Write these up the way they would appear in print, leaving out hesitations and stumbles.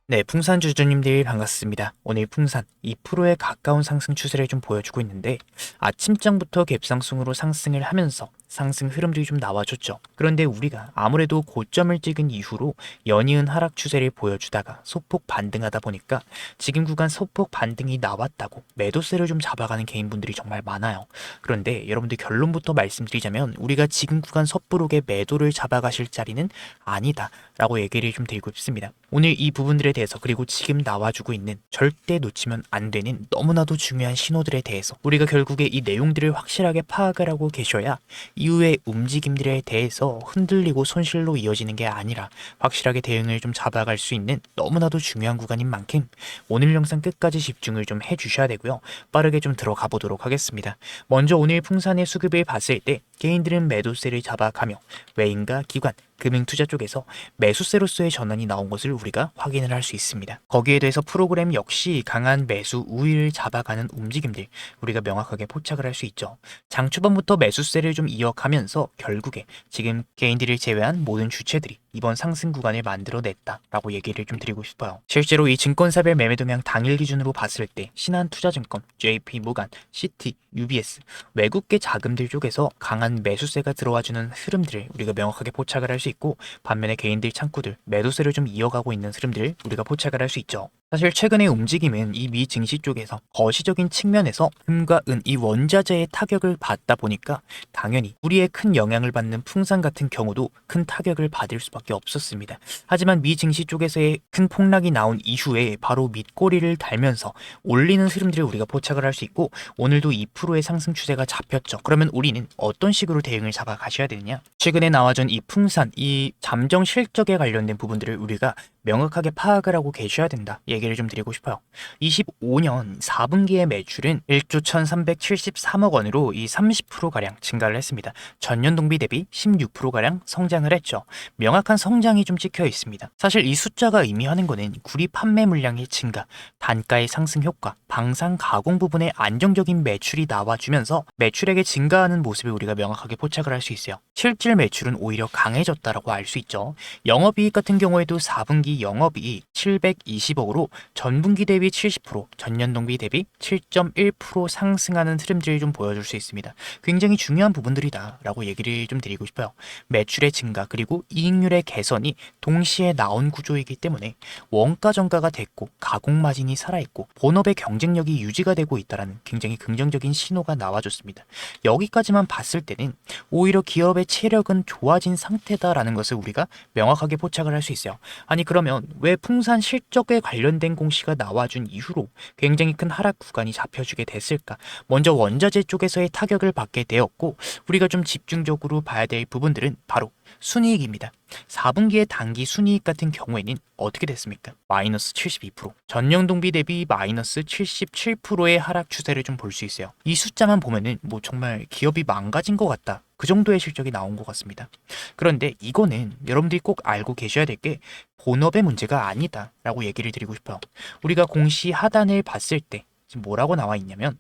네, 풍산 주주님들 반갑습니다. 오늘 풍산 2%에 가까운 상승 추세를 좀 보여주고 있는데 아침장부터 갭상승으로 상승을 하면서 상승 흐름들이 좀 나와줬죠. 그런데 우리가 아무래도 고점을 찍은 이후로 연이은 하락 추세를 보여주다가 소폭 반등하다 보니까 지금 구간 소폭 반등이 나왔다고 매도세를 좀 잡아가는 개인분들이 정말 많아요. 그런데 여러분들 결론부터 말씀드리자면 우리가 지금 구간 섣부르게 매도를 잡아가실 자리는 아니다 라고 얘기를 좀 드리고 싶습니다. 오늘 이 부분들에 대해서 그리고 지금 나와주고 있는 절대 놓치면 안 되는 너무나도 중요한 신호들에 대해서 우리가 결국에 이 내용들을 확실하게 파악을 하고 계셔야 이후의 움직임들에 대해서 흔들리고 손실로 이어지는 게 아니라 확실하게 대응을 좀 잡아갈 수 있는 너무나도 중요한 구간인 만큼 오늘 영상 끝까지 집중을 좀 해주셔야 되고요. 빠르게 좀 들어가 보도록 하겠습니다. 먼저 오늘 풍산의 수급을 봤을 때 개인들은 매도세를 잡아가며 외인과 기관, 금융투자 쪽에서 매수세로서의 전환이 나온 것을 우리가 확인을 할 수 있습니다. 거기에 대해서 프로그램 역시 강한 매수 우위를 잡아가는 움직임들 우리가 명확하게 포착을 할 수 있죠. 장 초반부터 매수세를 좀 이어가면서 결국에 지금 개인들을 제외한 모든 주체들이 이번 상승 구간을 만들어냈다라고 얘기를 좀 드리고 싶어요. 실제로 이 증권사별 매매 동향 당일 기준으로 봤을 때 신한투자증권, JP모간, 시티, UBS 외국계 자금들 쪽에서 강한 매수세가 들어와주는 흐름들을 우리가 명확하게 포착을 할 수 있고 반면에 개인들 창구들 매도세를 좀 이어가고 있는 흐름들을 우리가 포착을 할 수 있죠. 사실 최근의 움직임은 이 미 증시 쪽에서 거시적인 측면에서 금과 은 이 원자재의 타격을 받다 보니까 당연히 우리의 큰 영향을 받는 풍산 같은 경우도 큰 타격을 받을 수밖에 없었습니다. 하지만 미 증시 쪽에서의 큰 폭락이 나온 이후에 바로 밑꼬리를 달면서 올리는 흐름들을 우리가 포착을 할 수 있고 오늘도 2%의 상승 추세가 잡혔죠. 그러면 우리는 어떤 식으로 대응을 잡아 가셔야 되느냐? 최근에 나와준 이 풍산, 이 잠정 실적에 관련된 부분들을 우리가 명확하게 파악을 하고 계셔야 된다. 얘기를 좀 드리고 싶어요. 25년 4분기의 매출은 1조 1373억 원으로 이 30%가량 증가를 했습니다. 전년 동비 대비 16%가량 성장을 했죠. 명확한 성장이 좀 찍혀 있습니다. 사실 이 숫자가 의미하는 거는 구리 판매 물량의 증가, 단가의 상승 효과, 방산 가공 부분의 안정적인 매출이 나와주면서 매출액이 증가하는 모습을 우리가 명확하게 포착을 할 수 있어요. 실질 매출은 오히려 강해졌다라고 알 수 있죠. 영업이익 같은 경우에도 4분기 영업이익 720억으로 전분기 대비 70%, 전년 동기 대비 7.1% 상승하는 흐름들을 좀 보여줄 수 있습니다. 굉장히 중요한 부분들이다라고 얘기를 좀 드리고 싶어요. 매출의 증가 그리고 이익률의 개선이 동시에 나온 구조이기 때문에 원가 전가가 됐고 가공 마진이 살아있고 본업의 경쟁력이 유지가 되고 있다는 굉장히 긍정적인 신호가 나와줬습니다. 여기까지만 봤을 때는 오히려 기업의 체력은 좋아진 상태다라는 것을 우리가 명확하게 포착을 할 수 있어요. 아니 그러면 왜 풍산 실적에 관련된 공시가 나와준 이후로 굉장히 큰 하락 구간이 잡혀주게 됐을까? 먼저 원자재 쪽에서의 타격을 받게 되었고 우리가 좀 집중적으로 봐야 될 부분들은 바로 순이익입니다. 4분기의 단기 순이익 같은 경우에는 어떻게 됐습니까? 마이너스 72%, 전년 동비 대비 마이너스 77%의 하락 추세를 좀 볼 수 있어요. 이 숫자만 보면은 뭐 정말 기업이 망가진 것 같다. 그 정도의 실적이 나온 것 같습니다. 그런데 이거는 여러분들이 꼭 알고 계셔야 될 게 본업의 문제가 아니다라고 얘기를 드리고 싶어요. 우리가 공시 하단을 봤을 때 지금 뭐라고 나와 있냐면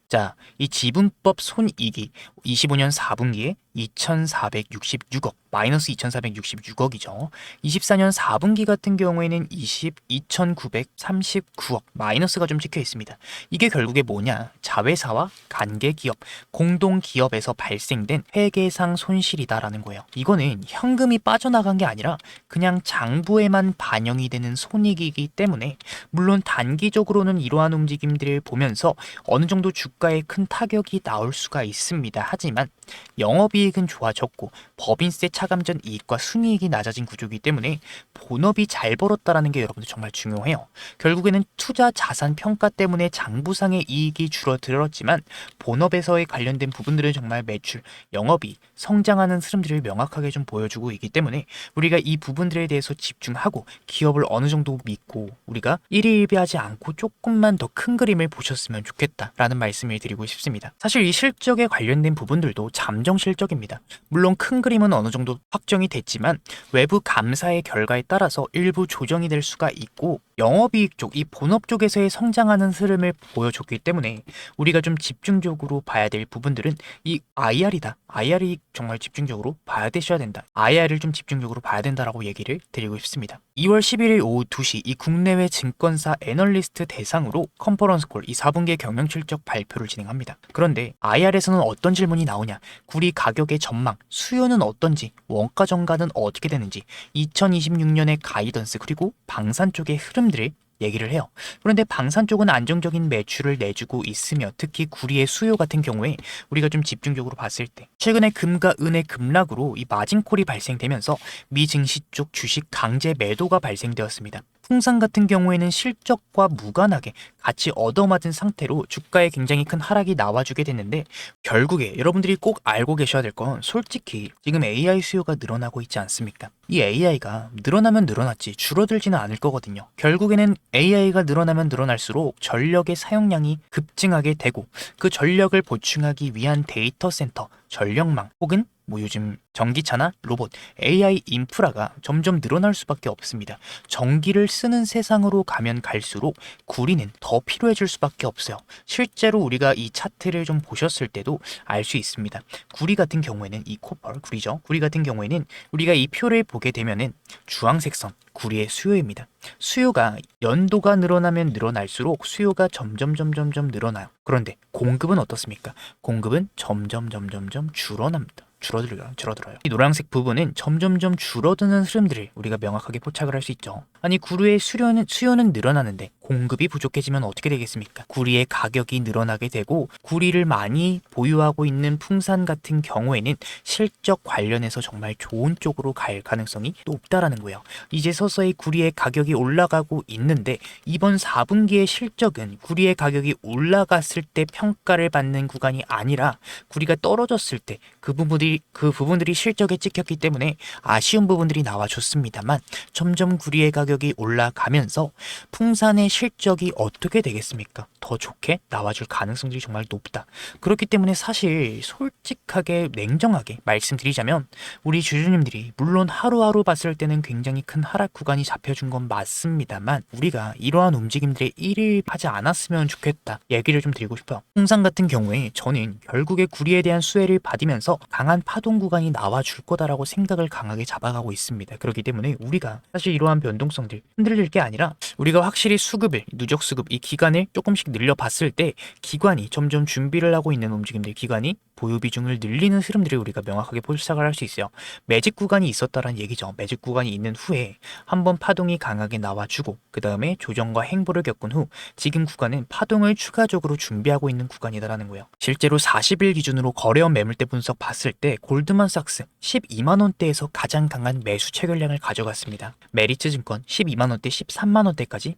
이 지분법 손익이 25년 4분기에 2,466억 마이너스 2,466억이죠. 24년 4분기 같은 경우에는 2,939억 마이너스가 좀 찍혀 있습니다. 이게 결국에 뭐냐? 자회사와 관계기업, 공동기업에서 발생된 회계상 손실이다라는 거예요. 이거는 현금이 빠져나간 게 아니라 그냥 장부에만 반영이 되는 손익이기 때문에 물론 단기적으로는 이러한 움직임들을 보면서 어느 정도 주가에 큰 타격이 나올 수가 있습니다. 하지만 영업이익은 좋아졌고 법인세 차감전 이익과 순이익이 낮아진 구조이기 때문에 본업이 잘 벌었다라는 게 여러분들 정말 중요해요. 결국에는 투자 자산 평가 때문에 장부상의 이익이 줄어들었지만 본업에서의 관련된 부분들은 정말 매출, 영업이 성장하는 흐름들을 명확하게 좀 보여주고 있기 때문에 우리가 이 부분들에 대해서 집중하고 기업을 어느 정도 믿고 우리가 일희일비하지 않고 조금만 더 큰 그림을 보셨으면 좋겠다라는 말씀을 드리고 싶습니다. 사실 이 실적에 관련된 부분들도 잠정 실적입니다. 물론 큰 그림은 어느 정도 정도 확정이 됐지만 외부 감사의 결과에 따라서 일부 조정이 될 수가 있고 영업이익 쪽, 이 본업 쪽에서의 성장하는 흐름을 보여줬기 때문에 우리가 좀 집중적으로 봐야 될 부분들은 이 IR이다. IR이 정말 집중적으로 봐야 되셔야 된다. IR을 좀 집중적으로 봐야 된다라고 얘기를 드리고 싶습니다. 2월 11일 오후 2시 이 국내외 증권사 애널리스트 대상으로 컨퍼런스 콜, 이 4분기 경영 실적 발표를 진행합니다. 그런데 IR에서는 어떤 질문이 나오냐? 구리 가격의 전망, 수요는 어떤지, 원가 전가는 어떻게 되는지, 2026년의 가이던스 그리고 방산 쪽의 흐름들을 얘기를 해요. 그런데 방산 쪽은 안정적인 매출을 내주고 있으며 특히 구리의 수요 같은 경우에 우리가 좀 집중적으로 봤을 때 최근에 금과 은의 급락으로 이 마진콜이 발생되면서 미 증시 쪽 주식 강제 매도가 발생되었습니다. 풍산 같은 경우에는 실적과 무관하게 같이 얻어맞은 상태로 주가에 굉장히 큰 하락이 나와주게 됐는데 결국에 여러분들이 꼭 알고 계셔야 될 건 솔직히 지금 AI 수요가 늘어나고 있지 않습니까? 이 AI가 늘어나면 늘어났지 줄어들지는 않을 거거든요. 결국에는 AI가 늘어나면 늘어날수록 전력의 사용량이 급증하게 되고 그 전력을 보충하기 위한 데이터 센터, 전력망 혹은 뭐 요즘 전기차나 로봇, AI 인프라가 점점 늘어날 수밖에 없습니다. 전기를 쓰는 세상으로 가면 갈수록 구리는 더 필요해질 수밖에 없어요. 실제로 우리가 이 차트를 좀 보셨을 때도 알 수 있습니다. 구리 같은 경우에는 이 코펄, 구리죠. 구리 같은 경우에는 우리가 이 표를 보게 되면은 주황색 선, 구리의 수요입니다. 수요가 연도가 늘어나면 늘어날수록 수요가 점점 늘어나요. 그런데 공급은 어떻습니까? 공급은 점점 줄어납니다. 줄어들어요. 이 노란색 부분은 점점점 줄어드는 흐름들을 우리가 명확하게 포착을 할 수 있죠. 아니 구리의 수요는 늘어나는데 공급이 부족해지면 어떻게 되겠습니까? 구리의 가격이 늘어나게 되고 구리를 많이 보유하고 있는 풍산 같은 경우에는 실적 관련해서 정말 좋은 쪽으로 갈 가능성이 높다라는 거예요. 이제 서서히 구리의 가격이 올라가고 있는데 이번 4분기의 실적은 구리의 가격이 올라갔을 때 평가를 받는 구간이 아니라 구리가 떨어졌을 때 그 부분들이 실적에 찍혔기 때문에 아쉬운 부분들이 나와줬습니다만 점점 구리의 가격이 올라가면서 풍산의 실적이 어떻게 되겠습니까? 더 좋게 나와줄 가능성들이 정말 높다. 그렇기 때문에 사실 솔직하게 냉정하게 말씀드리자면 우리 주주님들이 물론 하루하루 봤을 때는 굉장히 큰 하락 구간이 잡혀준 건 맞습니다만 우리가 이러한 움직임들에 일일하지 않았으면 좋겠다 얘기를 좀 드리고 싶어요. 풍산 같은 경우에 저는 결국에 구리에 대한 수혜를 받으면서 강한 파동 구간이 나와줄 거다라고 생각을 강하게 잡아가고 있습니다. 그렇기 때문에 우리가 사실 이러한 변동성들 흔들릴 게 아니라 우리가 확실히 수급을 누적 수급 이 기간을 조금씩 늘려봤을 때 기관이 점점 준비를 하고 있는 움직임들 기관이 보유 비중을 늘리는 흐름들을 우리가 명확하게 포착을 할 수 있어요. 매직 구간이 있었다라는 얘기죠. 매직 구간이 있는 후에 한번 파동이 강하게 나와주고 그 다음에 조정과 행보를 겪은 후 지금 구간은 파동을 추가적으로 준비하고 있는 구간이다라는 거예요. 실제로 40일 기준으로 거래원 매물대 분석 봤을 때 골드만삭스 12만원대에서 가장 강한 매수 체결량을 가져갔습니다. 메리츠 증권 12만원대 13만원대까지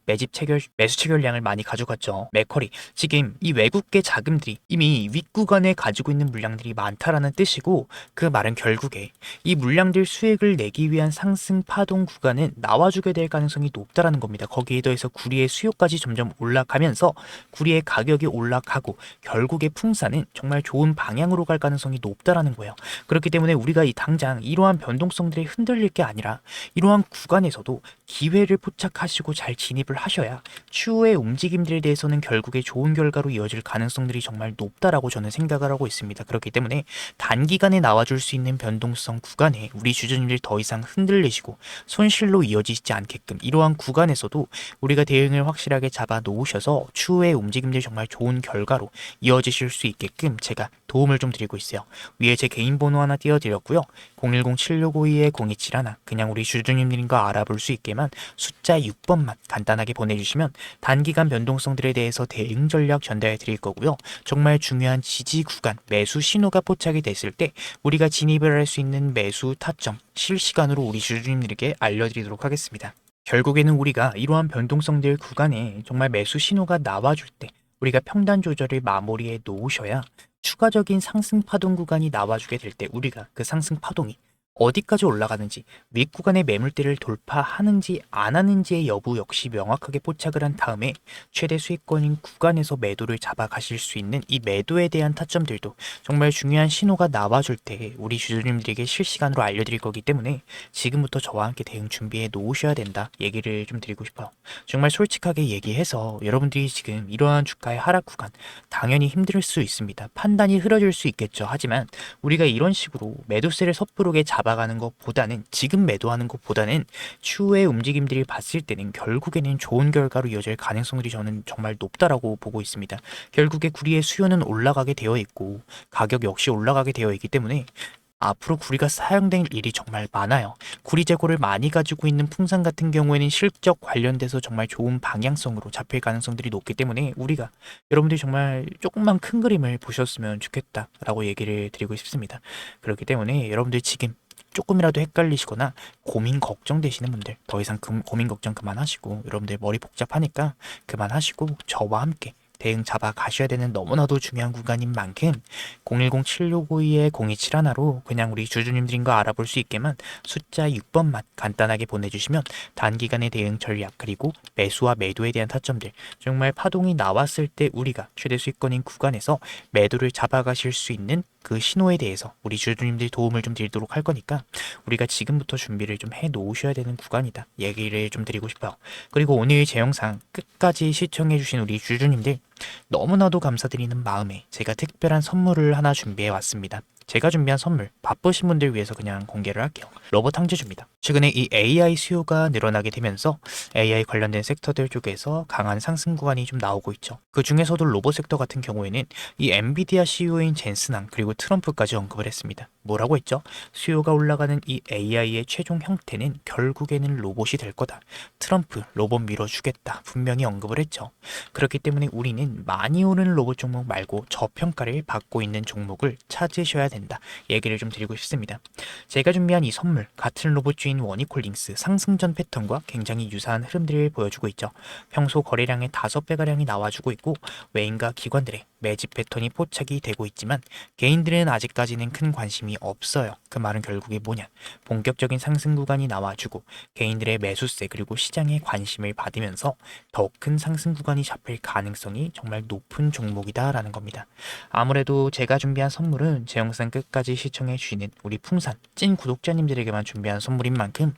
매수 체결량을 많이 가져갔죠. 맥커리 지금 이 외국계 자금들이 이미 윗구간에 가지고 있는 물량들이 많다라는 뜻이고 그 말은 결국에 이 물량들 수익을 내기 위한 상승 파동 구간은 나와주게 될 가능성이 높다라는 겁니다. 거기에 더해서 구리의 수요까지 점점 올라가면서 구리의 가격이 올라가고 결국에 풍산은 정말 좋은 방향으로 갈 가능성이 높다라는 거예요. 그렇기 때문에 우리가 이 당장 이러한 변동성들에 흔들릴 게 아니라 이러한 구간에서도 기회를 포착하시고 잘 진입을 하셔야 추후의 움직임들에 대해서는 결국에 좋은 결과로 이어질 가능성들이 정말 높다라고 저는 생각을 하고 있습니다. 그렇기 때문에 단기간에 나와줄 수 있는 변동성 구간에 우리 주주님들 더 이상 흔들리시고 손실로 이어지지 않게끔 이러한 구간에서도 우리가 대응을 확실하게 잡아 놓으셔서 추후의 움직임들 정말 좋은 결과로 이어지실 수 있게끔 제가 도움을 좀 드리고 있어요. 위에 제 개인 번호 하나 띄워드렸고요. 010-7652-0271 그냥 우리 주주님들인 거 알아볼 수 있게만 숫자 6번만 간단하게 보내주시면 단기간 변동성들에 대해서 대응 전략 전달해 드릴 거고요. 정말 중요한 지지 구간 매수 신호가 포착이 됐을 때 우리가 진입을 할 수 있는 매수 타점 실시간으로 우리 주주님들에게 알려드리도록 하겠습니다. 결국에는 우리가 이러한 변동성들 구간에 정말 매수 신호가 나와줄 때 우리가 평단 조절을 마무리해 놓으셔야 추가적인 상승 파동 구간이 나와주게 될 때 우리가 그 상승 파동이 어디까지 올라가는지, 윗 구간의 매물대를 돌파하는지 안 하는지의 여부 역시 명확하게 포착을 한 다음에 최대 수익권인 구간에서 매도를 잡아가실 수 있는 이 매도에 대한 타점들도 정말 중요한 신호가 나와줄 때 우리 주주님들에게 실시간으로 알려드릴 거기 때문에 지금부터 저와 함께 대응 준비해 놓으셔야 된다 얘기를 좀 드리고 싶어요. 정말 솔직하게 얘기해서 여러분들이 지금 이러한 주가의 하락 구간 당연히 힘들 수 있습니다. 판단이 흐려질 수 있겠죠. 하지만 우리가 이런 식으로 매도세를 섣부르게 잡아가는 것보다는 지금 매도하는 것보다는 추후의 움직임들이 봤을 때는 결국에는 좋은 결과로 이어질 가능성들이 저는 정말 높다라고 보고 있습니다. 결국에 구리의 수요는 올라가게 되어 있고 가격 역시 올라가게 되어 있기 때문에 앞으로 구리가 사용될 일이 정말 많아요. 구리 재고를 많이 가지고 있는 풍산 같은 경우에는 실적 관련돼서 정말 좋은 방향성으로 잡힐 가능성들이 높기 때문에 우리가 여러분들이 정말 조금만 큰 그림을 보셨으면 좋겠다라고 얘기를 드리고 싶습니다. 그렇기 때문에 여러분들 지금 조금이라도 헷갈리시거나 고민 걱정되시는 분들 더 이상 고민 걱정 그만하시고 여러분들 머리 복잡하니까 그만하시고 저와 함께 대응 잡아 가셔야 되는 너무나도 중요한 구간인 만큼 010-7652-0271로 그냥 우리 주주님들인 거 알아볼 수 있게만 숫자 6번만 간단하게 보내주시면 단기간의 대응 전략 그리고 매수와 매도에 대한 타점들 정말 파동이 나왔을 때 우리가 최대 수익권인 구간에서 매도를 잡아가실 수 있는 그 신호에 대해서 우리 주주님들이 도움을 좀 드리도록 할 거니까 우리가 지금부터 준비를 좀 해 놓으셔야 되는 구간이다 얘기를 좀 드리고 싶어요. 그리고 오늘 제 영상 끝까지 시청해 주신 우리 주주님들 너무나도 감사드리는 마음에 제가 특별한 선물을 하나 준비해 왔습니다. 제가 준비한 선물 바쁘신 분들 위해서 그냥 공개를 할게요. 로봇 항제주입니다. 최근에 이 AI 수요가 늘어나게 되면서 AI 관련된 섹터들 쪽에서 강한 상승 구간이 좀 나오고 있죠. 그 중에서도 로봇 섹터 같은 경우에는 이 엔비디아 CEO인 젠슨왕 그리고 트럼프까지 언급을 했습니다. 뭐라고 했죠? 수요가 올라가는 이 AI의 최종 형태는 결국에는 로봇이 될 거다. 트럼프 로봇 밀어주겠다 분명히 언급을 했죠. 그렇기 때문에 우리는 많이 오르는 로봇 종목 말고 저평가를 받고 있는 종목을 찾으셔야 된다. 얘기를 좀 드리고 싶습니다. 제가 준비한 이 선물 같은 로봇주인 원이콜링스 상승전 패턴과 굉장히 유사한 흐름들을 보여주고 있죠. 평소 거래량의 5배가량이 나와주고 있고 외인과 기관들의 매집 패턴이 포착이 되고 있지만 개인들은 아직까지는 큰 관심이 없어요. 그 말은 결국에 뭐냐? 본격적인 상승 구간이 나와주고 개인들의 매수세 그리고 시장의 관심을 받으면서 더 큰 상승 구간이 잡힐 가능성이 정말 높은 종목이다라는 겁니다. 아무래도 제가 준비한 선물은 제 영상 끝까지 시청해 주시는 우리 풍산 찐 구독자님들에게만 준비한 선물인 만큼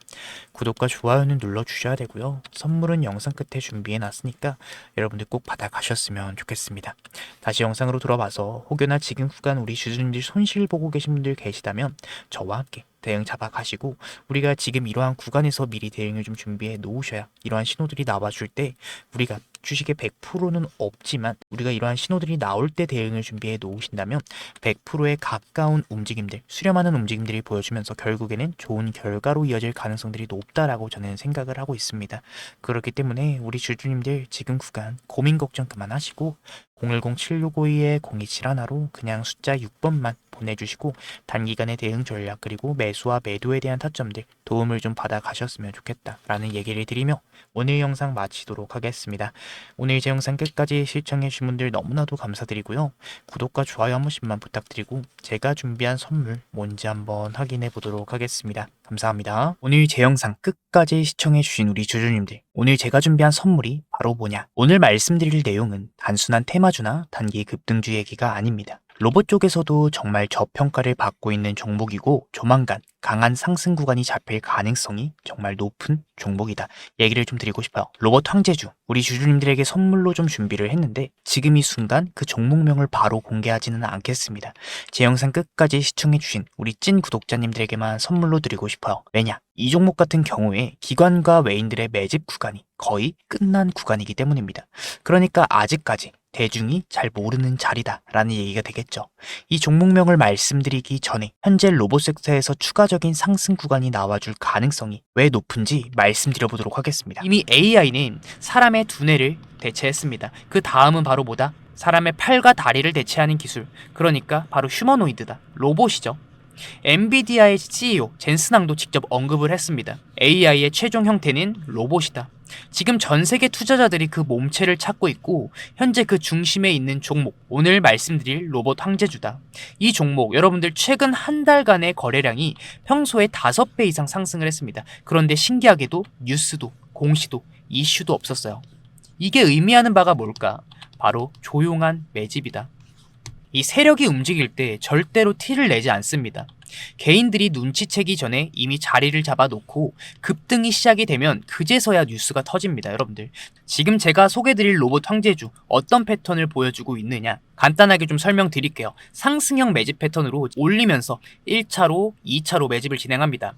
구독과 좋아요는 눌러주셔야 되고요. 선물은 영상 끝에 준비해 놨으니까 여러분들 꼭 받아가셨으면 좋겠습니다. 다시 영상으로 돌아와서 혹여나 지금 구간 우리 주주님들 손실 보고 계신 분들 계시다면 저와 함께 대응 잡아가시고 우리가 지금 이러한 구간에서 미리 대응을 좀 준비해 놓으셔야 이러한 신호들이 나와줄 때 우리가 주식의 100%는 없지만 우리가 이러한 신호들이 나올 때 대응을 준비해 놓으신다면 100%에 가까운 움직임들, 수렴하는 움직임들이 보여주면서 결국에는 좋은 결과로 이어질 가능성들이 높다라고 저는 생각을 하고 있습니다. 그렇기 때문에 우리 주주님들 지금 구간 고민 걱정 그만하시고 010-7652-0271로 그냥 숫자 6번만 보내주시고 단기간의 대응 전략 그리고 매수와 매도에 대한 타점들 도움을 좀 받아 가셨으면 좋겠다라는 얘기를 드리며 오늘 영상 마치도록 하겠습니다. 오늘 제 영상 끝까지 시청해주신 분들 너무나도 감사드리고요. 구독과 좋아요 한 번씩만 부탁드리고 제가 준비한 선물 뭔지 한번 확인해 보도록 하겠습니다. 감사합니다. 오늘 제 영상 끝까지 시청해주신 우리 주주님들 오늘 제가 준비한 선물이 바로 뭐냐? 오늘 말씀드릴 내용은 단순한 테마주나 단기 급등주 얘기가 아닙니다. 로봇 쪽에서도 정말 저평가를 받고 있는 종목이고 조만간 강한 상승 구간이 잡힐 가능성이 정말 높은 종목이다. 얘기를 좀 드리고 싶어요. 로봇 황제주 우리 주주님들에게 선물로 좀 준비를 했는데 지금 이 순간 그 종목명을 바로 공개하지는 않겠습니다. 제 영상 끝까지 시청해주신 우리 찐 구독자님들에게만 선물로 드리고 싶어요. 왜냐? 이 종목 같은 경우에 기관과 외인들의 매집 구간이 거의 끝난 구간이기 때문입니다. 그러니까 아직까지 대중이 잘 모르는 자리다라는 얘기가 되겠죠. 이 종목명을 말씀드리기 전에 현재 로봇 섹터에서 추가적인 상승 구간이 나와줄 가능성이 왜 높은지 말씀드려보도록 하겠습니다. 이미 AI는 사람의 두뇌를 대체했습니다. 그 다음은 바로 뭐다? 사람의 팔과 다리를 대체하는 기술. 그러니까 바로 휴머노이드다. 로봇이죠. 엔비디아의 CEO 젠슨왕도 직접 언급을 했습니다. AI의 최종 형태는 로봇이다. 지금 전 세계 투자자들이 그 몸체를 찾고 있고 현재 그 중심에 있는 종목, 오늘 말씀드릴 로봇 황제주다. 이 종목 여러분들 최근 한 달간의 거래량이 평소에 5배 이상 상승을 했습니다. 그런데 신기하게도 뉴스도 공시도 이슈도 없었어요. 이게 의미하는 바가 뭘까? 바로 조용한 매집이다. 이 세력이 움직일 때 절대로 티를 내지 않습니다. 개인들이 눈치채기 전에 이미 자리를 잡아놓고 급등이 시작이 되면 그제서야 뉴스가 터집니다. 여러분들, 지금 제가 소개드릴 로봇 황제주 어떤 패턴을 보여주고 있느냐 간단하게 좀 설명드릴게요. 상승형 매집 패턴으로 올리면서 1차로 2차로 매집을 진행합니다.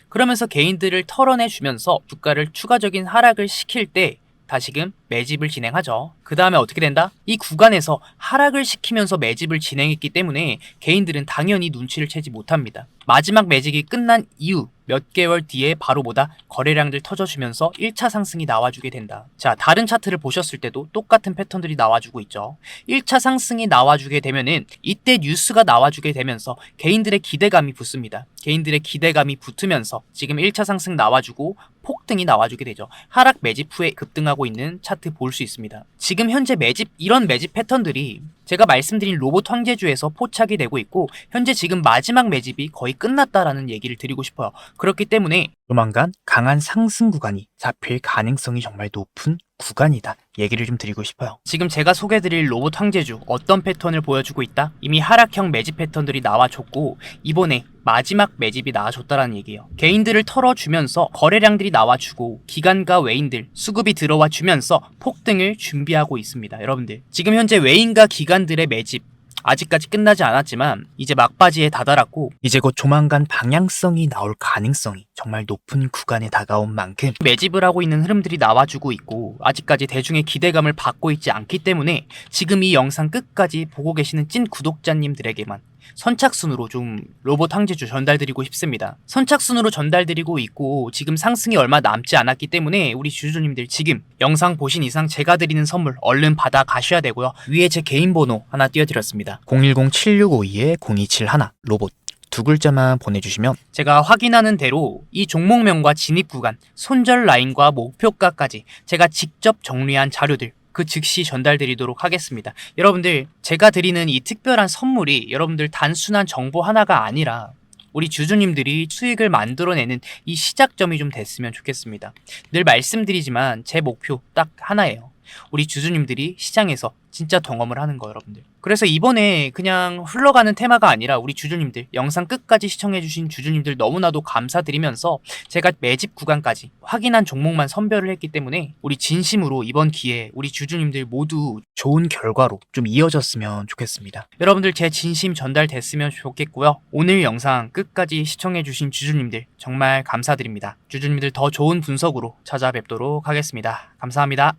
그러면서 개인들을 털어내주면서 주가를 추가적인 하락을 시킬 때 다시금 매집을 진행하죠. 그 다음에 어떻게 된다? 이 구간에서 하락을 시키면서 매집을 진행했기 때문에 개인들은 당연히 눈치를 채지 못합니다. 마지막 매집이 끝난 이후 몇 개월 뒤에 바로 거래량들 터져주면서 1차 상승이 나와주게 된다. 자, 다른 차트를 보셨을 때도 똑같은 패턴들이 나와주고 있죠. 1차 상승이 나와주게 되면은 이때 뉴스가 나와주게 되면서 개인들의 기대감이 붙습니다. 개인들의 기대감이 붙으면서 지금 1차 상승 나와주고 폭등이 나와주게 되죠. 하락 매집 후에 급등하고 있는 차트 볼 수 있습니다. 지금 현재 이런 매집 패턴들이 제가 말씀드린 로봇 황제주에서 포착이 되고 있고 현재 지금 마지막 매집이 거의 끝났다라는 얘기를 드리고 싶어요. 그렇기 때문에 조만간 강한 상승 구간이 잡힐 가능성이 정말 높은 구간이다. 얘기를 좀 드리고 싶어요. 지금 제가 소개드릴 로봇 황제주 어떤 패턴을 보여주고 있다? 이미 하락형 매집 패턴들이 나와줬고 이번에 마지막 매집이 나와줬다라는 얘기예요. 개인들을 털어주면서 거래량들이 나와주고 기관과 외인들 수급이 들어와 주면서 폭등을 준비하고 있습니다. 여러분들, 지금 현재 외인과 기관들의 매집 아직까지 끝나지 않았지만 이제 막바지에 다다랐고 이제 곧 조만간 방향성이 나올 가능성이 정말 높은 구간에 다가온 만큼 매집을 하고 있는 흐름들이 나와주고 있고 아직까지 대중의 기대감을 받고 있지 않기 때문에 지금 이 영상 끝까지 보고 계시는 찐 구독자님들에게만 선착순으로 좀 로봇 황제주 전달드리고 싶습니다. 선착순으로 전달드리고 있고 지금 상승이 얼마 남지 않았기 때문에 우리 주주님들 지금 영상 보신 이상 제가 드리는 선물 얼른 받아 가셔야 되고요. 위에 제 개인 번호 하나 띄워드렸습니다. 010-7652-0271 로봇 두 글자만 보내주시면 제가 확인하는 대로 이 종목명과 진입 구간, 손절 라인과 목표가까지 제가 직접 정리한 자료들 그 즉시 전달드리도록 하겠습니다. 여러분들, 제가 드리는 이 특별한 선물이 여러분들 단순한 정보 하나가 아니라 우리 주주님들이 수익을 만들어내는 이 시작점이 좀 됐으면 좋겠습니다. 늘 말씀드리지만 제 목표 딱 하나예요. 우리 주주님들이 시장에서 진짜 경험을 하는 거 여러분들. 그래서 이번에 그냥 흘러가는 테마가 아니라 우리 주주님들 영상 끝까지 시청해주신 주주님들 너무나도 감사드리면서 제가 매집 구간까지 확인한 종목만 선별을 했기 때문에 우리 진심으로 이번 기회에 우리 주주님들 모두 좋은 결과로 좀 이어졌으면 좋겠습니다. 여러분들 제 진심 전달됐으면 좋겠고요. 오늘 영상 끝까지 시청해주신 주주님들 정말 감사드립니다. 주주님들 더 좋은 분석으로 찾아뵙도록 하겠습니다. 감사합니다.